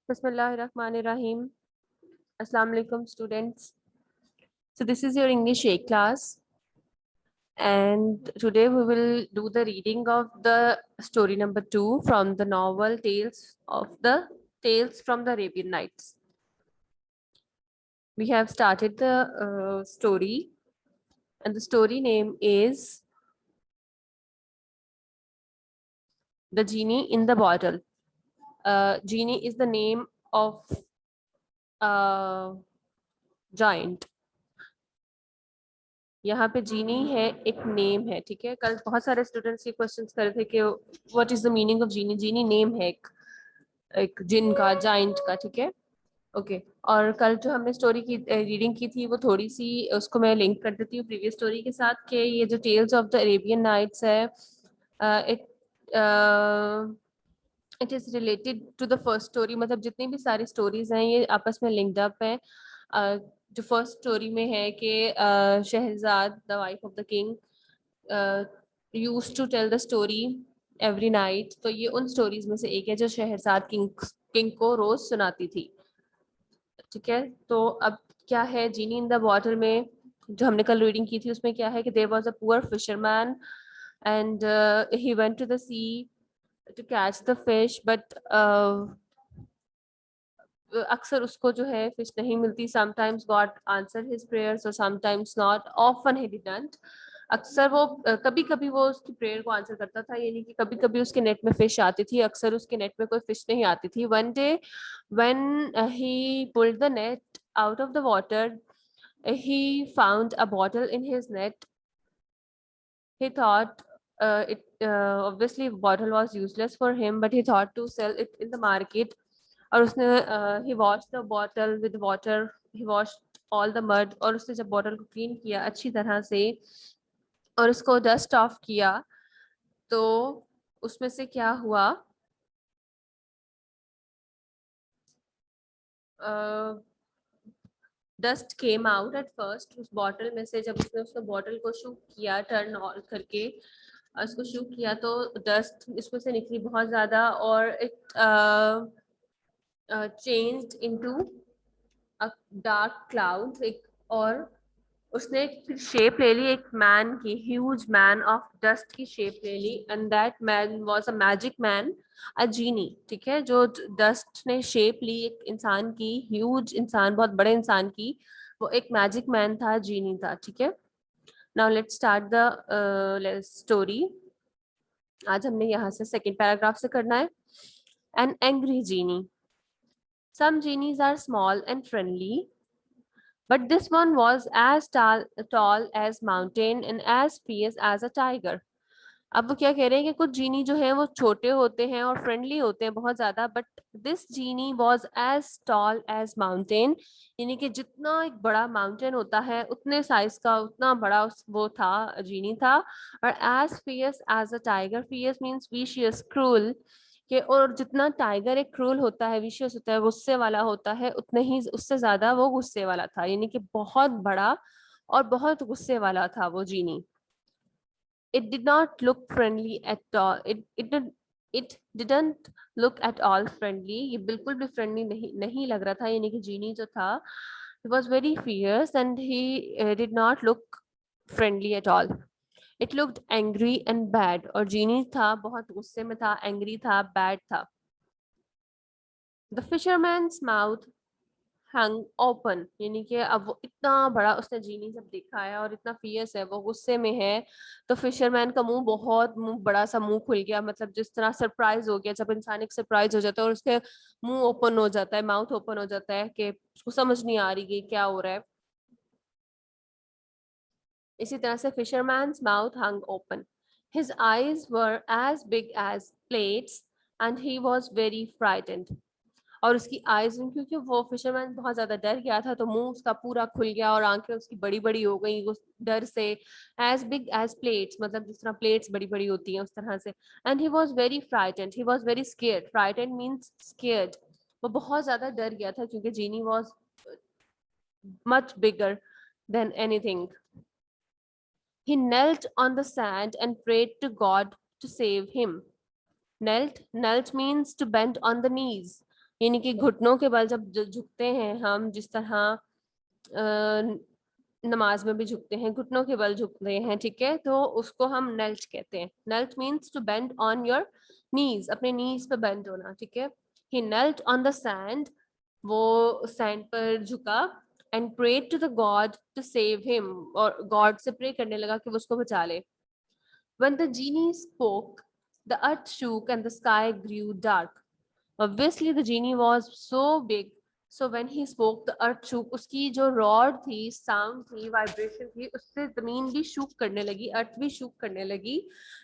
Bismillahirrahmanirrahim. Assalamu alaikum students. So this is your English A class, and today we will do the reading of the story number 2 from the novel Tales from the Arabian Nights. We have started the story, and the story name is The Genie in the Bottle. Genie is the name of a giant. यहाँ पे जीनी है, एक name है, ठीक है। कल बहुत सारे स्टूडेंट्स ये क्वेश्चंस कर रहे थे कि what is the meaning of genie. Genie name है एक जिन का, जाइंट का, ठीक है। ओके और कल जो हमने स्टोरी की रीडिंग की थी वो थोड़ी सी, उसको मैं लिंक कर देती हूँ प्रीवियस स्टोरी के साथ कि ये जो tales of the Arabian Nights है, it it is related to the first story. मतलब जितनी भी सारी स्टोरीज हैं ये आपस में लिंक्ड अप है। जो फर्स्ट स्टोरी में है कि शहजाद the wife of the king used to tell the story every night, तो ये उन स्टोरीज में से एक है जो शहजाद किंग को रोज सुनाती थी, ठीक है। तो अब क्या है जीनी इन द बॉटल में, जो हमने कल रीडिंग की थी उसमें क्या है कि there was a poor fisherman and he went to the sea to catch the fish, but अक्सर उसको जो है फिश नहीं मिलती। Sometimes God answer his prayers और sometimes not, often he didn't. अक्सर वो कभी कभी वो उसकी प्रेयर को आंसर करता था, यानी कि कभी कभी उसके नेट में फिश आती थी, अक्सर उसके नेट में कोई फिश नहीं आती थी। One day when he pulled the net out of the water, he found a bottle in his net. He thought obviously bottle was useless for him, but he thought to sell it in the market. और उसने he washed the bottle with water, he washed all the mud, और उसने जब bottle को clean किया अच्छी तरह से और उसको डस्ट ऑफ किया, तो उसमें से क्या हुआ, dust came out at first उस बॉटल में से। जब उसने उसको बॉटल को शूक किया, टर्न ऑन करके उसको शूक किया, तो डस्ट इसमें से निकली बहुत ज्यादा, और it changed into a dark cloud. एक और उसने फिर शेप ले ली, एक मैन की, ह्यूज मैन ऑफ डस्ट की शेप ले ली, and that man was a magic man, a genie, ठीक है। जो डस्ट ने शेप ली एक इंसान की, ह्यूज इंसान, बहुत बड़े इंसान की, वो एक मैजिक मैन था, जीनी था, ठीक है। Now let's start the story. आज हमने यहाँ से सेकेंड पैराग्राफ से करना है। An angry genie, some genies are small and friendly, but this one was as tall as mountain and as fierce as a tiger. अब वो क्या कह रहे हैं कि कुछ जीनी जो है वो छोटे होते हैं और फ्रेंडली होते हैं बहुत ज्यादा, but this genie was as tall as mountain, यानी कि जितना एक बड़ा माउंटेन होता है उतने साइज का, उतना बड़ा वो था, जीनी था। और as fierce as a tiger, fierce means vicious, cruel के, और जितना टाइगर एक क्रूल होता है, विशियस होता है, गुस्से वाला होता है, उतने ही उससे ज्यादा वो गुस्से वाला था, यानी कि बहुत बड़ा और बहुत गुस्से वाला था वो जीनी। It did not look friendly at all. It didn't look at all friendly. ये बिल्कुल भी friendly नहीं लग रहा था, यानी कि जीनी जो था, he was very fierce and he did not look friendly at all. It looked angry and bad. और जीनी था बहुत गुस्से में था, angry था, bad था. The fisherman's mouth hung open, यानी कि अब वो इतना बड़ा उसने जीनी जब देखा है और इतना फियर्स है, वो गुस्से में है, तो फिशरमैन का मुंह बड़ा सा मुंह खुल गया। मतलब जिस तरह सरप्राइज हो गया, जब इंसान एक सरप्राइज हो जाता है और उसके मुंह ओपन हो जाता है, माउथ ओपन हो जाता है कि उसको समझ नहीं आ रही कि क्या हो रहा है, इसी तरह से fisherman's mouth hung open, his eyes were as big as plates and he was very frightened. और उसकी आईज, क्योंकि वो फिशरमैन बहुत ज्यादा डर गया था, तो मुंह उसका पूरा खुल गया और आंखें उसकी बड़ी बड़ी हो गई उस डर से। एज बिग एज प्लेट्स, मतलब जिस तरह प्लेट्स बड़ी बड़ी होती हैं उस तरह से। And he was very frightened, he was very scared, frightened means scared. वो बहुत ज्यादा डर गया था क्योंकि genie was much bigger than anything. He knelt on the sand and prayed to God to save him. Knelt means to bend on the knees, यानी कि घुटनों के बल जब झुकते हैं हम, जिस तरह नमाज में भी झुकते हैं, घुटनों के बल झुकते हैं, ठीक है, तो उसको हम नेल्ट कहते हैं। Knelt means to bend on your knees, अपने नीज पे बेंड होना, ठीक है। He knelt on the sand, वो सैंड पर झुका, and prayed to the god to save him, और गॉड से प्रे करने लगा कि वो उसको बचा ले। When the genie spoke, the earth shook and the sky grew dark. Obviously, the genie was so big. So when he spoke, the earth shook. उसकी जो रॉड थी, साउंड थी, वाइब्रेशन थी, उससे जमीन भी शूक करने लगी, अर्थ भी शूक करने लगी,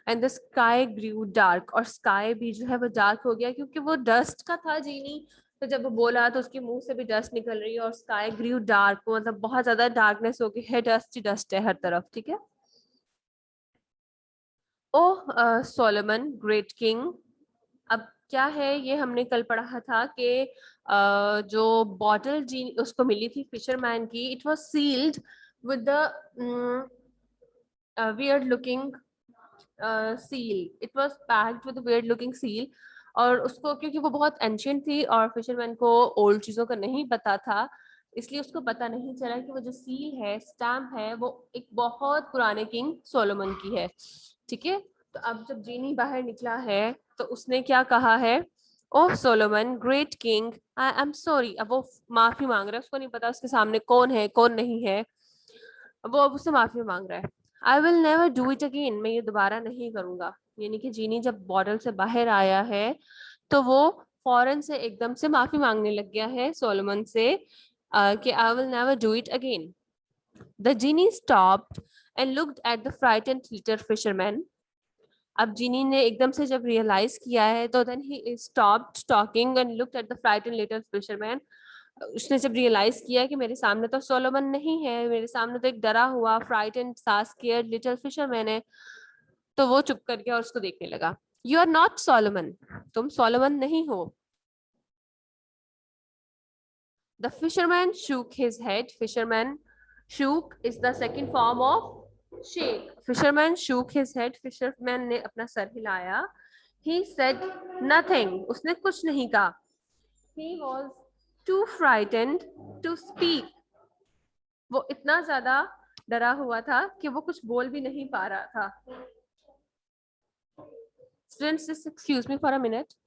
and the sky grew dark, और स्काई भी जो है वो डार्क हो गया, क्योंकि वो डस्ट का था जीनी। तो जब वो बोला तो उसके मुंह से भी डस्ट निकल रही है, और स्काई ग्रू डार्क, मतलब बहुत ज्यादा डार्कनेस हो गई है, डस्ट ही डस्ट है हर तरफ, ठीक है। ओ सोलोमन ग्रेट किंग, अब क्या है, ये हमने कल पढ़ा था कि जो बॉटल जी उसको मिली थी फिशरमैन की, it was sealed with the weird looking seal, it was packed with a weird looking seal, और उसको क्योंकि वो बहुत एंशियंट थी और फिशरमैन को ओल्ड चीजों का नहीं पता था, इसलिए उसको पता नहीं चला कि वो जो सील है, स्टैम्प है, वो एक बहुत पुराने किंग सोलोमन की है, ठीक है। तो अब जब जीनी बाहर निकला है तो उसने क्या कहा है, oh Solomon great king, I am sorry. अब वो माफी मांग रहा है, उसको नहीं पता उसके सामने कौन है कौन नहीं है, वो अब उससे माफी मांग रहा है। आई will never do it again, मैं ये दोबारा नहीं करूंगा। यानी कि जीनी जब बॉटल से बाहर आया है तो वो फौरन से एकदम से माफी मांगने लग गया है सोलोमन से कि I will never do it again. The genie stopped and looked at the frightened little fisherman. अब जीनी ने एकदम से जब रियलाइज किया है तो then he stopped talking and looked at the frightened little fisherman. उसने जब रियलाइज किया कि मेरे सामने तो सोलोमन नहीं है, मेरे सामने तो एक डरा हुआ फ्राइटेंड सा स्केयर्ड लिटिल फिशरमैन है, तो वो चुप कर गया और उसको देखने लगा। यू आर नॉट सोलोमन, तुम सोलोमन नहीं हो। The fisherman shook his head, fisherman shook is the second form of shake. Fisherman shook his head, fisherman ने अपना सर हिलाया। ही सेड नथिंग, उसने कुछ नहीं कहा। He was too frightened to speak, वो इतना ज्यादा डरा हुआ था कि वो कुछ बोल भी नहीं पा रहा था। Students, just excuse me for a minute.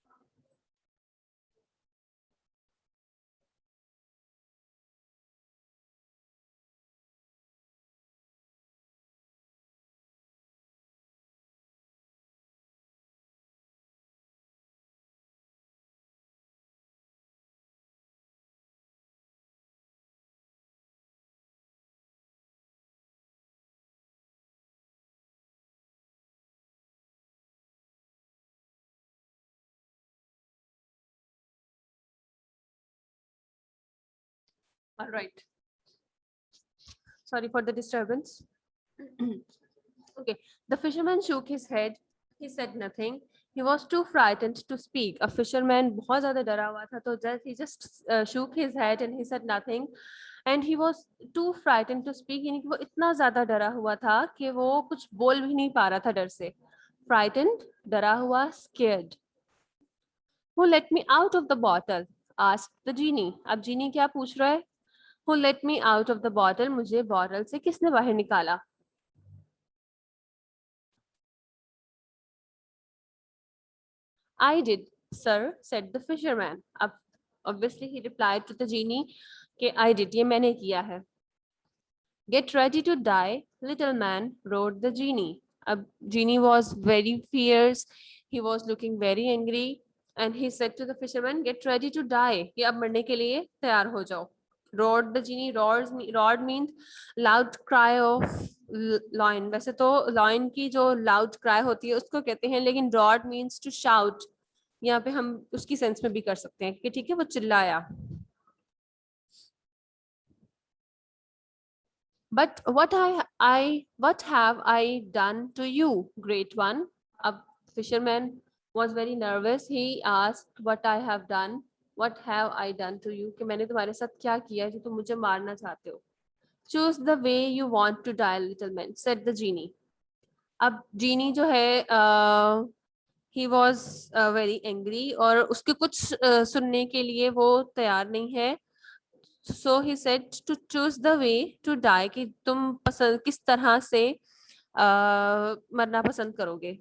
All right. Sorry for the disturbance. Okay. The fisherman shook his head. He said nothing. He was too frightened to speak. A fisherman बहुत ज़्यादा डरा हुआ था, तो he just shook his head and he said nothing. And he was too frightened to speak. यानी कि वो इतना ज़्यादा डरा हुआ था कि वो कुछ बोल भी नहीं पा रहा था डर से. Frightened, डरा हुआ, scared. Who let me out of the bottle? Asked the genie. अब genie क्या पूछ रहा है? Who let me out of the bottle? मुझे बॉटल से किसने बाहर निकाला? I did, sir, said the fisherman. अब obviously he replied to the genie कि I did, ये मैंने किया है. Get ready to die, little man, roared the genie. अब genie was very fierce. He was looking very angry, and he said to the fisherman, "Get ready to die." कि अब मरने के लिए तैयार हो जाओ. Roared the genie. Roared means loud cry of lion. वैसे तो lion की जो loud cry होती है उसको कहते हैं, लेकिन roared means to shout. यहाँ पे हम उसकी सेंस में भी कर सकते हैं कि ठीक है वो चिल्लाया. But what have I done to you, great one? A fisherman was very nervous. He asked, "What I have done? What have I done to you?" कि मैंने तुम्हारे साथ क्या किया जो तुम मुझे मारना चाहते हो? Choose the way you want to die, little man, said the genie. अब जीनी जो है he was very angry और उसके कुछ सुनने के लिए वो तैयार नहीं है. So he said to choose the way to die, कि तुम पसंद किस तरह से मरना पसंद करोगे.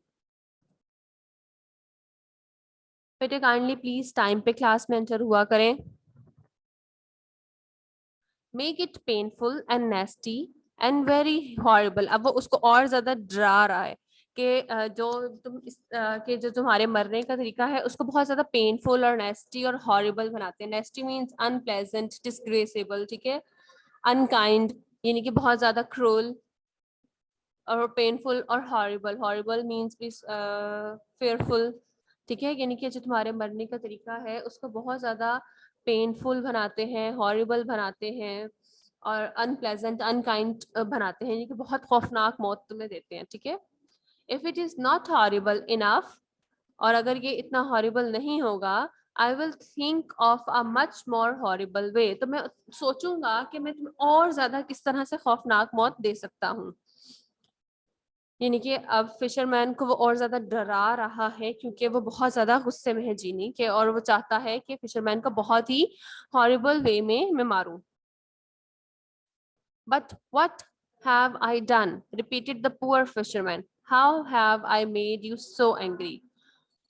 बेटे काइंडली प्लीज टाइम पे क्लास में एंटर हुआ करें. Make it painful and नेस्टी and very horrible. अब वो उसको और ज्यादा डरा रहा है कि कि जो तुम्हारे मरने का तरीका है उसको बहुत ज्यादा पेनफुल और नेस्टी और हॉरिबल बनाते हैं. नेस्टी मीन्स अनप्लेजेंट, डिसग्रेसेबल, ठीक है. अनकाइंड यानी कि बहुत ज्यादा क्रूल, और पेनफुल और हॉरिबल. हॉरिबल मीन्स भी फेयरफुल, ठीक है. यानी कि जो तुम्हारे मरने का तरीका है उसको बहुत ज्यादा पेनफुल बनाते हैं, हॉरिबल बनाते हैं और अनप्लेजेंट, अनकाइंड बनाते हैं, यानी कि बहुत खौफनाक मौत तुम्हें देते हैं, ठीक है. If it is not horrible enough, और अगर ये इतना हॉरिबल नहीं होगा, I will think of a much more horrible way, तो मैं सोचूंगा कि मैं तुम्हें और ज्यादा किस तरह से खौफनाक मौत दे सकता हूँ. यानी कि अब फिशरमैन को वो और ज्यादा डरा रहा है क्योंकि वो बहुत ज्यादा गुस्से में है जीनी के, और वो चाहता है कि फिशरमैन को बहुत ही हॉरिबल वे में मैं मारूं. But what have I done, repeated the poor fisherman. How have I made you so angry.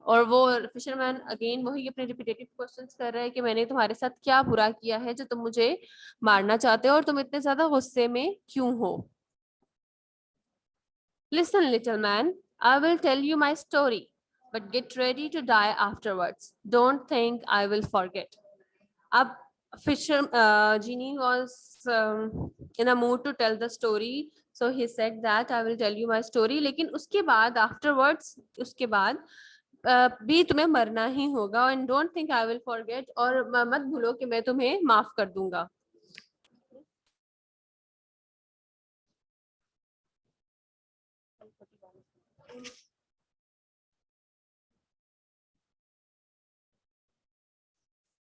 और वो फिशरमैन अगेन वही अपने रिपीटेटिव क्वेश्चंस कर रहा है कि मैंने तुम्हारे साथ क्या बुरा किया है जो तुम मुझे मारना चाहते हो और तुम इतने ज्यादा गुस्से में क्यों हो. Listen, little man, I will tell you my story, but get ready to die afterwards. Don't think I will forget. Ab Genie was in a mood to tell the story, so he said that I will tell you my story. लेकिन उसके बाद afterwards, उसके बाद भी तुम्हें मरना ही होगा. And don't think I will forget, और मत भूलो कि मैं तुम्हें माफ कर दूंगा.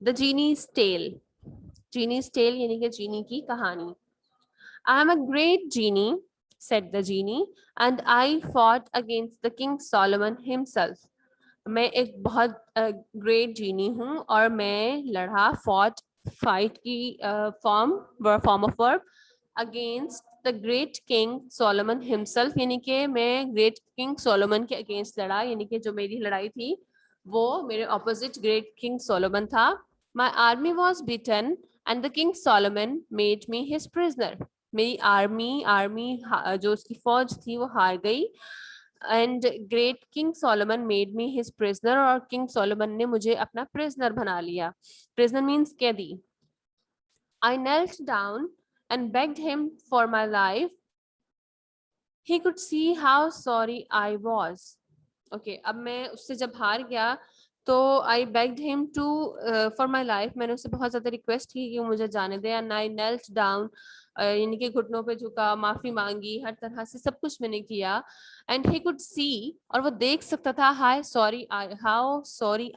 The genie's tale. Genie's tale यानी कि जीनी की कहानी. I am a great genie, said the genie, and I fought against the King Solomon himself. मैं एक बहुत ग्रेट जीनी हूँ और मैं लड़ा, फॉट फाइट की form of verb, against the great king Solomon himself, यानी कि मैं ग्रेट किंग सोलोमन के अगेंस्ट लड़ा, यानी कि जो मेरी लड़ाई थी वो मेरे ऑपोजिट ग्रेट किंग सोलोमन था. My army was beaten and the king Solomon made me his prisoner. मेरी आर्मी जो उसकी फौज थी वो हार गई, and great king Solomon made me his prisoner, और किंग सोलोमन ने मुझे अपना प्रिजनर बना लिया. प्रिजनर मीन्स कैदी. आई knelt down and begged him for my life. He could see how sorry I was. Okay, अब मैं उससे जब हार गया तो आई begged him to for my life. मैंने उससे बहुत ज्यादा रिक्वेस्ट की कि मुझे जाने दे. एंड आई knelt down, यानी कि घुटनों पे झुका, माफी मांगी, हर तरह से सब कुछ मैंने किया. एंड ही कुड सी, और वो देख सकता था, हाउ सॉरी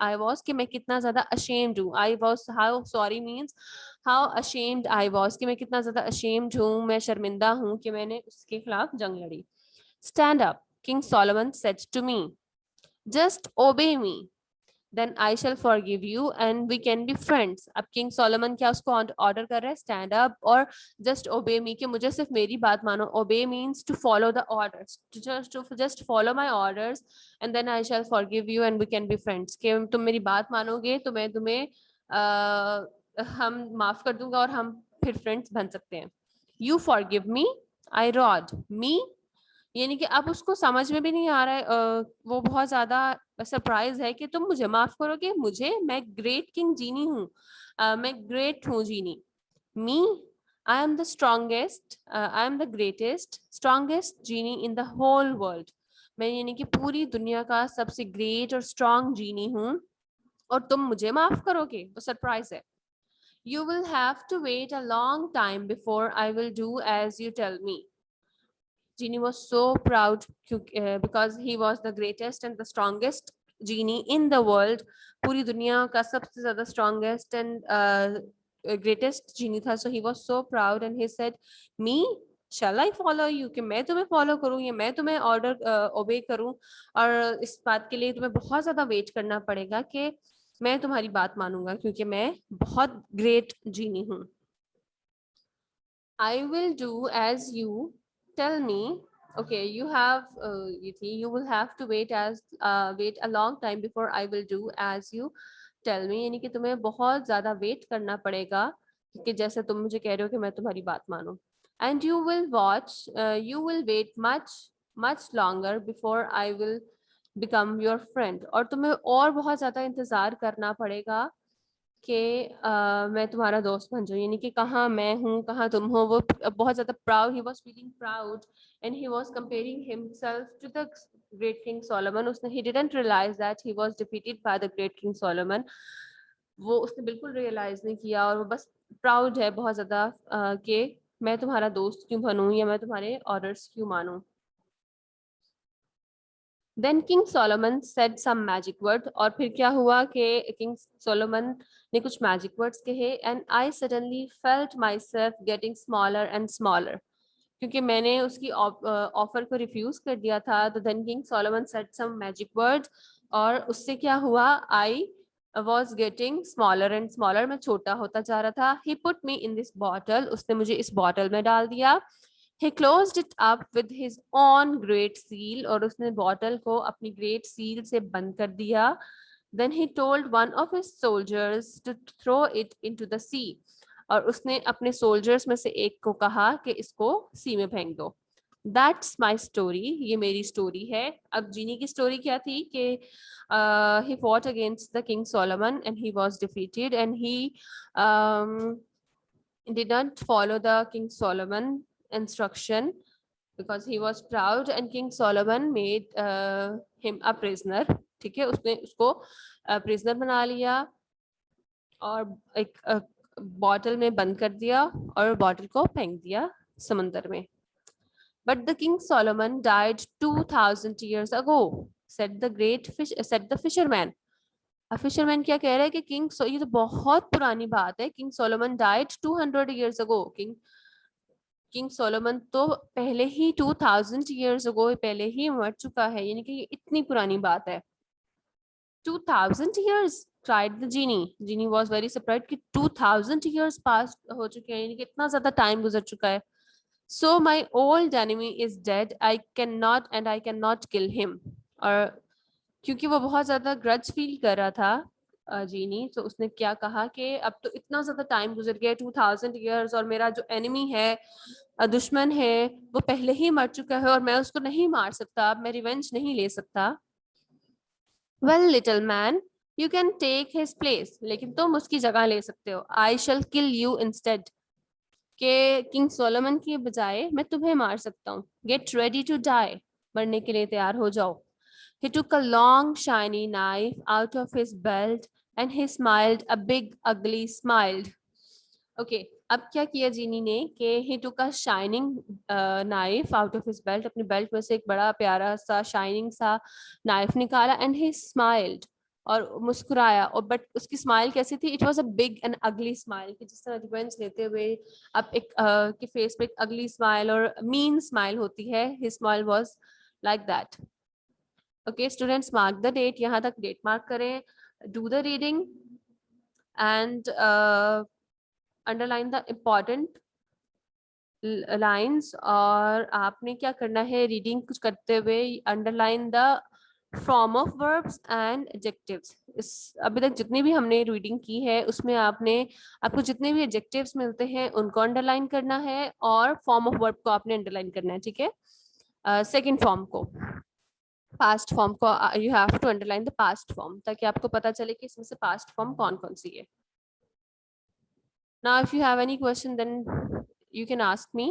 आई वॉज, कि मैं कितना ज्यादा अशेम्ड हूँ. I was, how sorry means how ashamed I was, कि मैं कितना ज्यादा अशेम्ड हूँ, मैं शर्मिंदा हूँ कि मैंने उसके खिलाफ जंग लड़ी. Stand up, king Solomon said to me, just obey me, then I shall forgive you and we can be friends. अब किंग सोलोमन क्या उसको ऑर्डर कर रहा है, स्टैंड अप और जस्ट ओबे मी, कि मुझे सिर्फ मेरी बात मानो. Obey means to follow the orders, just follow my orders and then I shall forgive you and we can be friends. कि तुम मेरी बात मानोगे तो मैं तुम्हें हम माफ कर दूंगा और हम फिर फ्रेंड्स बन सकते हैं. You forgive me, I rod me, यानी कि अब उसको समझ में भी नहीं आ रहा है, वो बहुत ज्यादा सरप्राइज है कि तुम मुझे माफ करोगे. मैं ग्रेट किंग जीनी हूँ, मैं ग्रेट हूँ genie. Me, I am the strongest, I am the greatest strongest genie in the whole world. मैं यानी कि पूरी दुनिया का सबसे ग्रेट और स्ट्रॉन्ग जीनी हूँ और तुम मुझे माफ करोगे. वो सरप्राइज है. You will have to wait a long time before I will do as you tell me. Genie was so proud because he was the greatest and the strongest genie in the world. पूरी दुनिया का सबसे ज़्यादा strongest and greatest genie था. So he was so proud and he said, "Me, shall I follow you, कि मैं तुम्हें follow करूं या मैं तुम्हें ऑर्डर ओबे करूं, और इस बात के लिए तुम्हें बहुत ज्यादा वेट करना पड़ेगा कि मैं तुम्हारी बात मानूंगा क्योंकि मैं बहुत ग्रेट जीनी हूँ. I will do as you tell me. Okay, you have you will have to wait a long time before I will do as you tell me. यानी कि तुम्हें बहुत ज्यादा वेट करना पड़ेगा कि जैसे तुम मुझे कह रहे हो कि मैं तुम्हारी बात मानूं. And you will wait much longer before I will become your friend. और तुम्हें और बहुत ज्यादा इंतजार करना पड़ेगा कि मैं तुम्हारा दोस्त बन जाऊं, यानी कि कहाँ मैं हूँ कहाँ तुम हो. वो बहुत ज्यादा proud, he was feeling proud and he was comparing himself to the great king Solomon. उसने he didn't realize that he was defeated by the great king Solomon. वो उसने बिल्कुल रियलाइज नहीं किया और वो बस प्राउड है बहुत ज्यादा कि मैं तुम्हारा दोस्त क्यों बनूं या मैं तुम्हारे ऑर्डर्स क्यों मानूं. Then King Solomon said some magic word. और फिर क्या हुआ कि King Solomon ने कुछ magic words कहे. And I suddenly felt myself getting smaller and smaller. क्योंकि मैंने उसकी ऑफर को रिफ्यूज कर दिया था. तो then King Solomon said some magic words. और उससे क्या हुआ, I was getting smaller and smaller. मैं छोटा होता जा रहा था. He put me in this bottle. उसने मुझे इस बॉटल में डाल दिया. He closed it up with his own great seal. और उसने बॉटल को अपनी great seal से बंद कर दिया. Then he told one of his soldiers to throw it into the sea. और उसने अपने soldiers में से एक को कहा कि इसको सी में फेंक दो. That's my story. ये मेरी स्टोरी है. अब जीनी की स्टोरी क्या थी कि he fought against the King Solomon and he was defeated and he didn't follow the King Solomon instruction because he was proud and King Solomon made him a prisoner. ठीक है, उसने उसको prisoner बना लिया और एक बॉटल में बंद कर दिया और बॉटल को फेंक दिया समंदर में. But the King Solomon died 2000 years ago, said the fisherman. Fisherman क्या कह रहा है कि ये तो बहुत पुरानी बात है. King Solomon died 200 years ago. King Solomon तो पहले ही 2000 years ago पहले ही मर चुका है, यानी कि ये इतनी पुरानी बात है. 2000 years, cried the genie. Genie was very surprised कि 2000 years past हो चुके हैं, यानी कि इतना ज्यादा टाइम गुजर चुका है. So my old enemy is dead. I cannot kill him. और क्योंकि वो बहुत ज्यादा ग्रज फील कर रहा था जीनी, तो उसने क्या कहा कि अब तो इतना ज्यादा टाइम गुजर गया 2000 years और मेरा जो एनिमी है, दुश्मन है, वो पहले ही मर चुका है और मैं उसको नहीं मार सकता, अब मैं रिवेंज नहीं ले सकता. Well, little man, you can take his place. लेकिन तुम उसकी जगह ले सकते हो. I shall kill you instead. के किंग सोलोमन की बजाय मैं तुम्हें मार सकता हूँ. Get ready to die. मरने के लिए तैयार हो जाओ. He took a long shiny knife out of his belt and he smiled a big ugly smile. Okay, अब क्या किया जीनी ने कि he took a shining knife out of his belt. अपनी बेल्ट में से एक बड़ा प्यारा सा शाइनिंग सा नाइफ निकाला and he smiled. और मुस्कुराया. और बट उसकी स्माइल कैसी थी? It was a big and अगली स्माइल. कि जिस तरह रिवेंज लेते हुए अब एक के फेस पे एक अगली स्माइल और मीन स्माइल होती है, his smile was like that. Okay students, mark the date. यहाँ तक डेट मार्क करें. Do the reading and underline the important lines. और आपने क्या करना है रीडिंग कुछ करते हुए? Underline the form of verbs and adjectives. इस अभी तक जितनी भी हमने रीडिंग की है उसमें आपको जितने भी एडजेक्टिव्स मिलते हैं उनको अंडरलाइन करना है और फॉर्म ऑफ वर्ब को आपने अंडरलाइन करना है. ठीक है, सेकंड फॉर्म को, पास्ट फॉर्म को you have to underline the past form, ताकि आपको पता चले कि इसमें से पास्ट फॉर्म कौन कौन सी है. Now if you have any question then you can ask me.